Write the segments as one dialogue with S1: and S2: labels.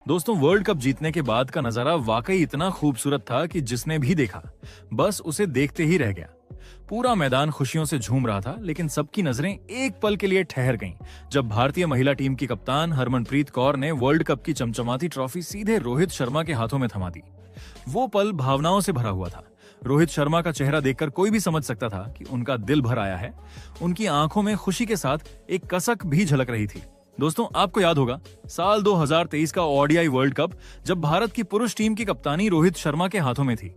S1: दोस्तों, world cup जीतने के बाद का नजारा वाकई इतना खूबसूरत था कि जिसने भी देखा बस उसे देखते ही रह गया। पूरा मैदान खुशियों से झूम रहा था, लेकिन सबकी नजरें एक पल के लिए ठहर गईं जब भारतीय महिला टीम की कप्तान हरमनप्रीत कौर ने वर्ल्ड कप की चमचमाती ट्रॉफी सीधे रोहित शर्मा के हाथों में थमा दी। वो पल भावनाओं से भरा हुआ था। रोहित शर्मा का चेहरा देखकर कोई भी समझ सकता था कि उनका दिल भर आया है। उनकी आंखों में खुशी के साथ एक कसक भी झलक रही थी। दोस्तों, आपको याद होगा साल 2023 का ओडीआई वर्ल्ड कप, जब भारत की पुरुष टीम की कप्तानी रोहित शर्मा के हाथों में थी।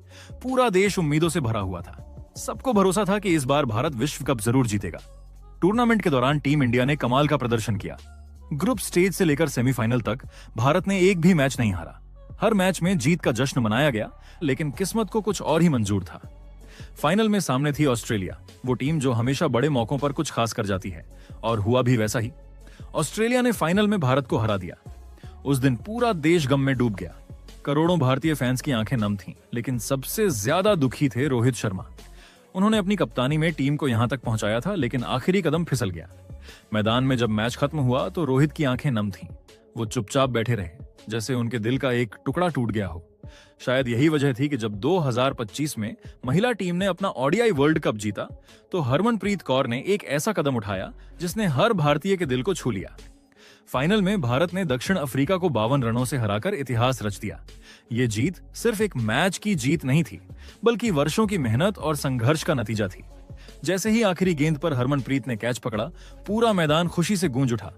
S1: पूरा देश उम्मीदों से भरा हुआ था। सबको भरोसा था कि इस बार भारत विश्व कप जरूर जीतेगा। टूर्नामेंट के दौरान टीम इंडिया ने कमाल का प्रदर्शन किया। ग्रुप स्टेज से लेकर सेमीफाइनल तक भारत ने एक भी मैच नहीं हारा। हर मैच में जीत का जश्न मनाया गया, लेकिन किस्मत को कुछ और ही मंजूर था। फाइनल में सामने थी ऑस्ट्रेलिया, वो टीम जो हमेशा बड़े मौकों पर कुछ खास कर जाती है, और हुआ भी वैसा ही। ऑस्ट्रेलिया ने फाइनल में भारत को हरा दिया। उस दिन पूरा देश गम में डूब गया। करोड़ों भारतीय फैंस की आंखें नम थीं, लेकिन सबसे ज्यादा दुखी थे रोहित शर्मा। उन्होंने अपनी कप्तानी में टीम को यहां तक पहुंचाया था, लेकिन आखिरी कदम फिसल गया। मैदान में जब मैच खत्म हुआ तो रोहित की आंखें नम थीं। वो चुपचाप बैठे रहे, जैसे उनके दिल का एक टुकड़ा टूट गया हो। शायद यही वजह थी कि जब 2025 में महिला टीम ने अपना ओडीआई वर्ल्ड कप जीता, तो हरमनप्रीत कौर ने एक ऐसा कदम उठाया जिसने हर भारतीय के दिल को छू लिया। फाइनल में भारत ने दक्षिण अफ्रीका को 52 रनों से हराकर इतिहास रच दिया। ये जीत सिर्फ एक मैच की जीत नहीं थी, बल्कि वर्षों की मेहनत और संघर्ष का नतीजा थी। जैसे ही आखिरी गेंद पर हरमनप्रीत ने कैच पकड़ा, पूरा मैदान खुशी से गूंज उठा।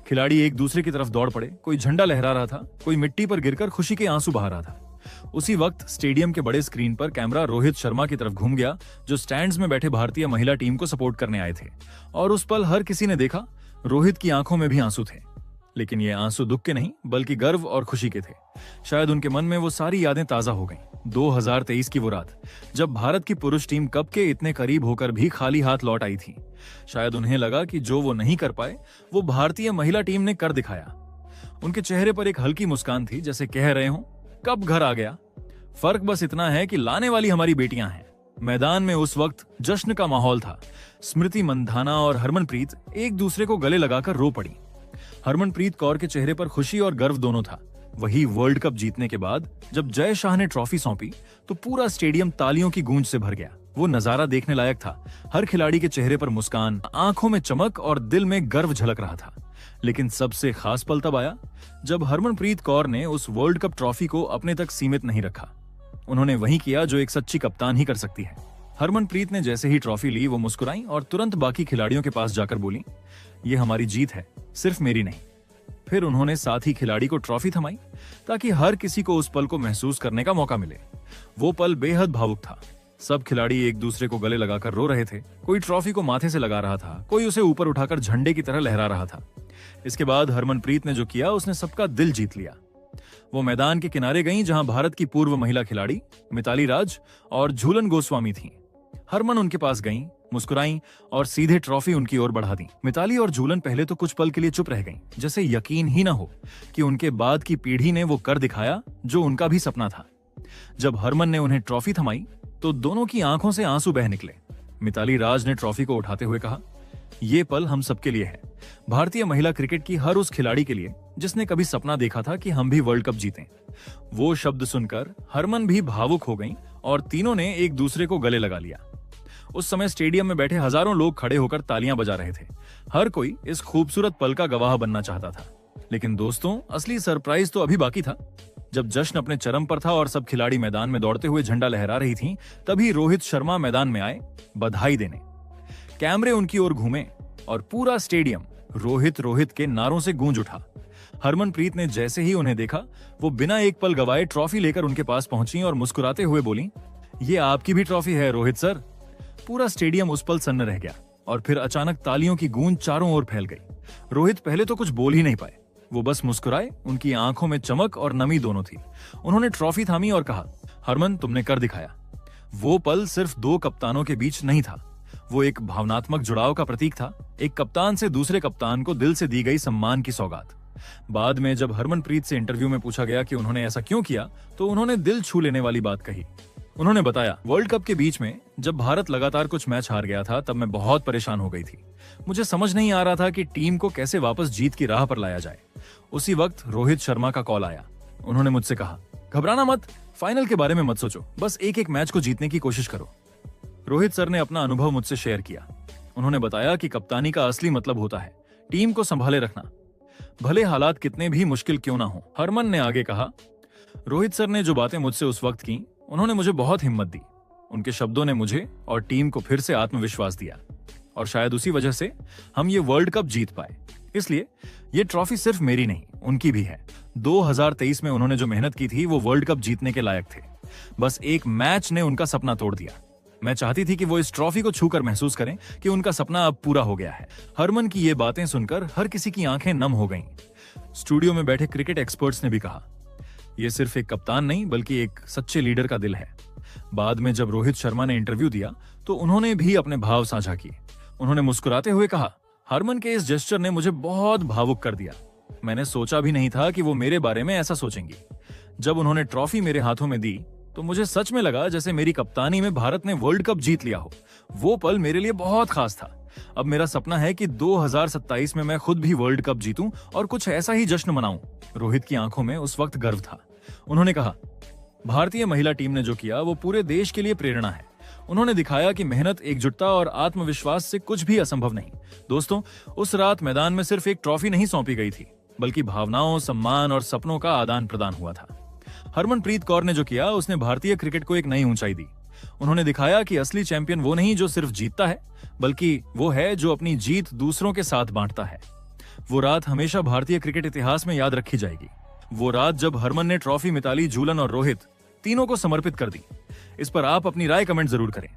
S1: खिलाड़ी एक दूसरे की तरफ दौड़ पड़े, कोई झंडा लहरा रहा था, कोई मिट्टी पर गिरकर खुशी के आंसू बहा रहा था। उसी वक्त स्टेडियम के बड़े स्क्रीन पर कैमरा रोहित शर्मा की तरफ घूम गया, जो स्टैंड्स में बैठे भारतीय महिला टीम को सपोर्ट करने आए थे। और उस पल हर किसी ने देखा, रोहित की आंखों में भी आंसू थे। लेकिन ये आंसू दुख के नहीं, बल्कि गर्व और खुशी के थे। शायद उनके मन में वो सारी यादें ताजा हो गईं। 2023 की वो रात, जब भारत की पुरुष टीम कप के इतने करीब होकर भी खाली हाथ लौट आई थी। शायद उन्हें लगा कि जो वो नहीं कर पाए, वो भारतीय महिला टीम ने कर दिखाया। उनके चेहरे पर एक हल्की मुस्कान थी, जैसे कह रहे हों, कब घर आ गया। फर्क बस इतना है कि लाने वाली हमारी बेटियां हैं। मैदान में उस वक्त जश्न का माहौल था। स्मृति मंधाना और हरमनप्रीत एक दूसरे को गले लगाकर रो पड़ी। हरमनप्रीत कौर के चेहरे पर खुशी और गर्व दोनों था। वही वर्ल्ड कप जीतने के बाद जब जय शाह ने ट्रॉफी सौंपी, तो पूरा स्टेडियम तालियों की गूंज से भर गया। वो नजारा देखने लायक था। हर खिलाड़ी के चेहरे पर मुस्कान, आंखों में चमक और दिल में गर्व झलक रहा था। लेकिन सबसे खास पल तब आया जब हरमनप्रीत कौर ने उस वर्ल्ड कप ट्रॉफी को अपने तक सीमित नहीं रखा। उन्होंने वही किया जो एक सच्ची कप्तान ही कर सकती है। हरमनप्रीत ने जैसे ही ट्रॉफी ली, वो मुस्कुराई और तुरंत बाकी खिलाड़ियों के पास जाकर बोली, ये हमारी जीत है, सिर्फ मेरी नहीं। फिर उन्होंने साथी खिलाड़ी को ट्रॉफी थमाई, ताकि हर किसी को उस पल को महसूस करने का मौका मिले। वो पल बेहद भावुक था। सब खिलाड़ी एक दूसरे को गले लगाकर रो रहे थे। कोई ट्रॉफी को माथे से लगा रहा था, कोई उसे ऊपर उठाकर झंडे की तरह लहरा रहा था। इसके बाद हरमनप्रीत ने जो किया, उसने सबका दिल जीत लिया। वो मैदान के किनारे गईं, जहां भारत की पूर्व महिला खिलाड़ी मिताली राज और झूलन गोस्वामी थीं। हरमन उनके पास गईं, मुस्कुराईं और सीधे ट्रॉफी उनकी ओर बढ़ा दी। मिताली और झूलन पहले तो कुछ पल के लिए चुप रह गईं, जैसे यकीन ही ना हो कि उनके बाद की पीढ़ी ने वो कर दिखाया जो उनका भी सपना था। जब हरमन ने उन्हें ट्रॉफी थमाई, तो दोनों की आंखों से आंसू बह निकले। मिताली राज ने ट्रॉफी को उठाते हुए कहा, ये पल हम सबके लिए है, भारतीय महिला क्रिकेट की हर उस खिलाड़ी के लिए जिसने कभी सपना देखा था कि हम भी वर्ल्ड कप जीतें। वो शब्द सुनकर हरमन भी भावुक हो गईं और तीनों ने एक दूसरे को गले लगा लिया। उस समय स्टेडियम में बैठे हजारों लोग खड़े होकर तालियां बजा रहे थे। हर कोई इस खूबसूरत पल का गवाह बनना चाहता था। लेकिन दोस्तों, असली सरप्राइज तो अभी बाकी था। जब जश्न अपने चरम पर था और सब खिलाड़ी मैदान में दौड़ते हुए झंडा लहरा रही थीं, तभी रोहित शर्मा मैदान में आए बधाई देने। कैमरे उनकी ओर घूमे और पूरा स्टेडियम रोहित रोहित के नारों से गूंज उठा। हरमनप्रीत ने जैसे ही उन्हें देखा, वो बिना एक पल गवाए ट्रॉफी लेकर उनके पास पहुंची और मुस्कुराते हुए बोली, ये आपकी भी ट्रॉफी है रोहित सर। पूरा स्टेडियम उस पल सन्न रह गया और फिर अचानक तालियों की गूंज चारों ओर फैल गई। रोहित पहले तो कुछ बोल ही नहीं पाए, वो बस मुस्कुराए। उनकी आंखों में चमक और नमी दोनों थी। उन्होंने ट्रॉफी थामी और कहा, हरमन, तुमने कर दिखाया। वो पल सिर्फ दो कप्तानों के बीच नहीं था, वो एक भावनात्मक जुड़ाव का प्रतीक था। एक कप्तान से दूसरे कप्तान को दिल से दी गई सम्मान की सौगात। बाद में जब हरमनप्रीत से इंटरव्यू में पूछा गया कि उन्होंने ऐसा क्यों किया, तो उन्होंने दिल छू लेने वाली बात कही। उन्होंने बताया, वर्ल्ड कप के बीच में जब भारत लगातार कुछ मैच हार गया था, तब मैं बहुत परेशान हो गई थी। मुझे समझ नहीं आ रहा था कि टीम को कैसे वापस जीत की राह पर लाया जाए। उसी वक्त रोहित शर्मा का कॉल आया। उन्होंने मुझसे कहा, घबराना मत, फाइनल के बारे में मत सोचो, बस एक एक मैच को जीतने की कोशिश करो। रोहित सर ने अपना अनुभव मुझसे शेयर किया। उन्होंने बताया कि कप्तानी का असली मतलब होता है टीम को संभाले रखना, भले हालात कितने भी मुश्किल क्यों ना हो। हरमन ने आगे कहा, रोहित सर ने जो बातें मुझसे उस वक्त की, उन्होंने मुझे बहुत हिम्मत दी। उनके शब्दों ने मुझे और टीम को फिर से आत्मविश्वास दिया और शायद उसी वजह से हम ये वर्ल्ड कप जीत पाए। इसलिए ये ट्रॉफी सिर्फ मेरी नहीं, उनकी भी है। 2023 में उन्होंने जो मेहनत की थी वो वर्ल्ड कप जीतने के लायक थे। बस एक मैच ने उनका सपना तोड़ दिया। मैं चाहती थी कि वो इस ट्रॉफी को छूकर महसूस करें कि उनका सपना अब पूरा हो गया है। हरमन की ये बातें सुनकर हर किसी की आंखें नम हो गईं। स्टूडियो में बैठे क्रिकेट एक्सपर्ट्स ने भी कहा, यह सिर्फ एक कप्तान नहीं बल्कि एक सच्चे लीडर का दिल है। बाद में जब रोहित शर्मा ने इंटरव्यू दिया तो उन्होंने भी अपने भाव साझा किए। उन्होंने मुस्कुराते हुए कहा, हरमन के इस जेस्चर ने मुझे बहुत भावुक कर दिया। मैंने सोचा भी नहीं था कि वो मेरे बारे में ऐसा सोचेंगी। जब उन्होंने ट्रॉफी मेरे हाथों में दी तो मुझे सच में लगा जैसे मेरी कप्तानी में भारत ने वर्ल्ड कप जीत लिया हो। वो पल मेरे लिए बहुत खास था। अब मेरा सपना है कि 2027 में मैं खुद भी वर्ल्ड कप जीतूं और कुछ ऐसा ही जश्न मनाऊं। रोहित की आंखों में उस वक्त गर्व था। उन्होंने कहा, भारतीय महिला टीम ने जो किया वो पूरे देश के लिए प्रेरणा है। उन्होंने दिखाया कि मेहनत, एकजुटता और आत्मविश्वास से कुछ भी असंभव नहीं। दोस्तों, उस रात मैदान में सिर्फ एक ट्रॉफी नहीं सौंपी गई थी, बल्कि भावनाओं, सम्मान और सपनों का आदान प्रदान हुआ था। हरमनप्रीत कौर ने जो किया उसने भारतीय क्रिकेट को एक नई ऊंचाई दी। उन्होंने दिखाया कि असली चैंपियन वो नहीं जो सिर्फ जीतता है, बल्कि वो है जो अपनी जीत दूसरों के साथ बांटता है। वो रात हमेशा भारतीय क्रिकेट इतिहास में याद रखी जाएगी। वो रात जब हरमन ने ट्रॉफी मिताली, झूलन और रोहित तीनों को समर्पित कर दी। इस पर आप अपनी राय कमेंट जरूर करें।